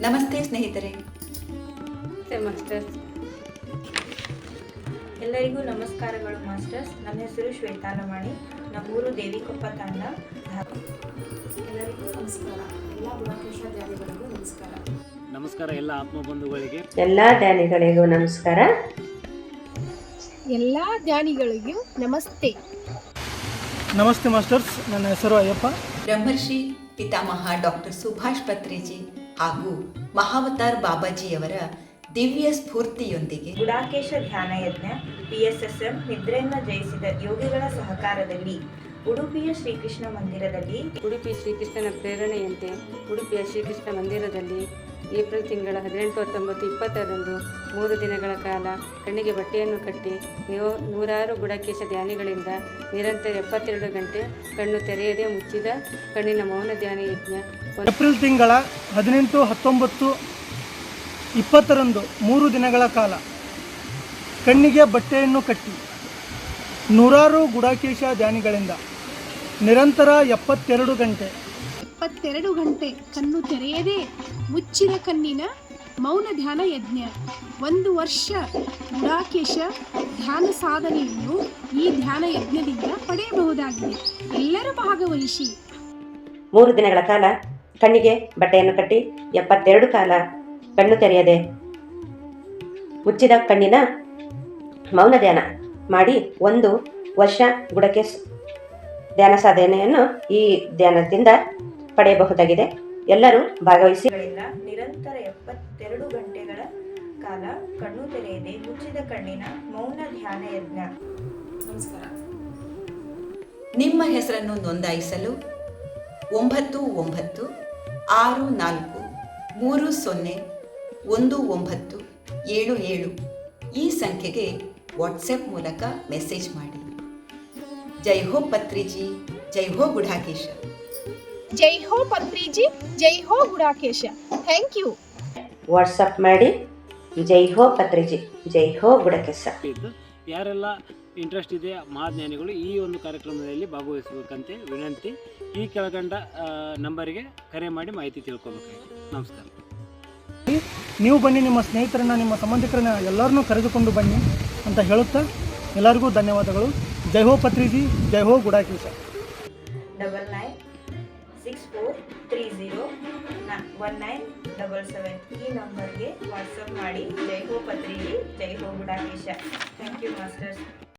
ನಮಸ್ತೆ ಸ್ನೇಹಿತರೆ. ಮಾಸ್ಟರ್ಸ್ ಎಲ್ಲರಿಗೂ ನಮಸ್ಕಾರಗಳು ಮಾಸ್ಟರ್ಸ್. ನನ್ನ ಹೆಸರು ಶ್ವೇತಾ ಲಮಾಣಿ, ನಮ್ಮೂರು ದೇವಿಕೊಪ್ಪ ತಾಂಡ. ಎಲ್ಲರಿಗೂ ನಮಸ್ಕಾರ. ಎಲ್ಲ ಗುಣಾಕೇಶ ಧ್ಯಾನಿಗಳಿಗೂ ನಮಸ್ಕಾರ. ನಮಸ್ಕಾರ ಎಲ್ಲ ಆತ್ಮಬಂಧುಗಳಿಗೆ, ಎಲ್ಲ ಧ್ಯಾನಿಗಳಿಗೂ ನಮಸ್ಕಾರ. ಎಲ್ಲ ಧ್ಯಾನಿಗಳಿಗೂ ನಮಸ್ತೆ. ನಮಸ್ತೆ ಮಾಸ್ಟರ್ಸ್, ನನ್ನ ಹೆಸರು ಅಯ್ಯಪ್ಪ. ಬ್ರಹ್ಮರ್ಷಿ ಪಿತಾಮಹ ಡಾಕ್ಟರ್ ಸುಭಾಷ್ ಪತ್ರಿಜಿ ಹಾಗೂ ಮಹಾವತಾರ್ ಬಾಬಾಜಿಯವರ ದಿವ್ಯ ಸ್ಫೂರ್ತಿಯೊಂದಿಗೆ ಗುಡಾಕೇಶ ಧ್ಯಾನ ಯಜ್ಞ PSSM ನಿದ್ರೆಯನ್ನು ಜಯಿಸಿದ ಯೋಗಿಗಳ ಸಹಕಾರದಲ್ಲಿ ಉಡುಪಿಯ ಶ್ರೀಕೃಷ್ಣ ಮಂದಿರದಲ್ಲಿ ಉಡುಪಿ ಶ್ರೀಕೃಷ್ಣನ ಪ್ರೇರಣೆಯಂತೆ ಉಡುಪಿಯ ಶ್ರೀಕೃಷ್ಣ ಮಂದಿರದಲ್ಲಿ ಏಪ್ರಿಲ್ ತಿಂಗಳ 18, 19, 20ರಂದು 3 ದಿನಗಳ ಕಾಲ ಕಣ್ಣಿಗೆ ಬಟ್ಟೆಯನ್ನು ಕಟ್ಟಿ ನೂರಾರು ಗುಡಾಕೇಶ ಧ್ಯಾನಿಗಳಿಂದ ನಿರಂತರ 72 ಗಂಟೆ ಕಣ್ಣು ತೆರೆಯದೆ ಮುಚ್ಚಿದ ಕಣ್ಣಿನ ಮೌನ ಧ್ಯಾನ ಯಜ್ಞ ಏಪ್ರಿಲ್ ತಿಂಗಳ 18, 19, 20ರಂದು 3 ದಿನಗಳ ಕಾಲ ಕಣ್ಣಿಗೆ ಬಟ್ಟೆಯನ್ನು ಕಟ್ಟಿ ನೂರಾರು ಗುಡಾಕೇಶ ಧ್ಯಾನಿಗಳಿಂದ ನಿರಂತರ 72 ಗಂಟೆ ಕಣ್ಣು ತೆರೆಯದೆ ಮುಚ್ಚಿದ ಕಣ್ಣಿನ ಮೌನ ಧ್ಯಾನ ಯಜ್ಞ. 1 ವರ್ಷ ಗುಡಾಕೇಶ ಧ್ಯಾನ ಸಾಧನೆಯನ್ನು ಈ ಧ್ಯಾನ ಯಜ್ಞದಿಂದ ಪಡೆಯಬಹುದಾಗಿದೆ. ಎಲ್ಲರೂ ಭಾಗವಹಿಸಿ. 3 ದಿನಗಳ ಕಾಲ ಕಣ್ಣಿಗೆ ಬಟ್ಟೆಯನ್ನು ಕಟ್ಟಿ 72 ಕಾಲ ಕಣ್ಣು ತೆರೆಯದೆ ಮುಚ್ಚಿದ ಕಣ್ಣಿನ ಮೌನ ಧ್ಯಾನ ಮಾಡಿ 1 ವರ್ಷ ಗುಡಾಕೇಶ ಧ್ಯಾನ ಸಾಧನೆಯನ್ನು ಈ ಧ್ಯಾನದಿಂದ ಪಡೆಯಬಹುದಾಗಿದೆ. ಎಲ್ಲರೂ ಭಾಗವಹಿಸಿ. ನಿರಂತರ 72 ಗಂಟೆಗಳ ಕಾಲ ಕಣ್ಣು ತೆರೆಯದೆ ಮುಚ್ಚಿದ ಕಣ್ಣಿನ ಮೌನ ಧ್ಯಾನ ಯಜ್ಞ. ನಮಸ್ಕಾರ. ನಿಮ್ಮ ಹೆಸರನ್ನು ನೋಂದಾಯಿಸಲು 9964030197 ಈ ಸಂಖ್ಯೆಗೆ ವಾಟ್ಸಪ್ ಮೂಲಕ ಮೆಸೇಜ್ ಮಾಡಿ. ಜೈ ಹೋ ಪತ್ರಿಜಿ, ಜೈ ಹೋ ಗುಡಾಕೇಶ. ಜೈ ಹೋ ಪತ್ರಿಜಿ, ಜೈ ಹೋ ಗುಡಾಕೇಶ. Thank you. ವಾಟ್ಸಪ್ ಮಾಡಿ. ಜೈ ಹೋ ಪತ್ರಿಜಿ, ಜೈ ಹೋ ಗುಡಾಕೇಶ. ಯಾರೆಲ್ಲ ಇಂಟ್ರೆಸ್ಟ್ ಇದೆ ಮಹಾಜ್ಞಾನಿಗಳು ಈ ಒಂದು ಕಾರ್ಯಕ್ರಮದಲ್ಲಿ ಭಾಗವಹಿಸಬೇಕಂತೆ ವಿನಂತಿ. ಈ ಕೆಳಗಂಡ ನಂಬರಿಗೆ ಕರೆ ಮಾಡಿ ಮಾಹಿತಿ ತಿಳ್ಕೊಬೇಕಾಗಿ. ನಮಸ್ಕಾರ. ನೀವು ಬನ್ನಿ, ನಿಮ್ಮ ಸ್ನೇಹಿತರನ್ನ, ನಿಮ್ಮ ಸಂಬಂಧಿಕರನ್ನ ಎಲ್ಲರನ್ನೂ ಕರೆದುಕೊಂಡು ಬನ್ನಿ ಅಂತ ಹೇಳುತ್ತಾ ಎಲ್ಲರಿಗೂ ಧನ್ಯವಾದಗಳು. ಜೈ ಹೋ ಪತ್ರಿಜಿ, ಜೈ ಹೋ ಗುಡಾಕೇಶ. 9964301977 ಈ ನಂಬರ್ಗೆ ವಾಟ್ಸಪ್ ಮಾಡಿ. ಜೈ ಹೋ ಪತ್ರಿಜಿ, ಜೈ ಹೋ ಗುಡಾಕೇಶ. Thank you masters.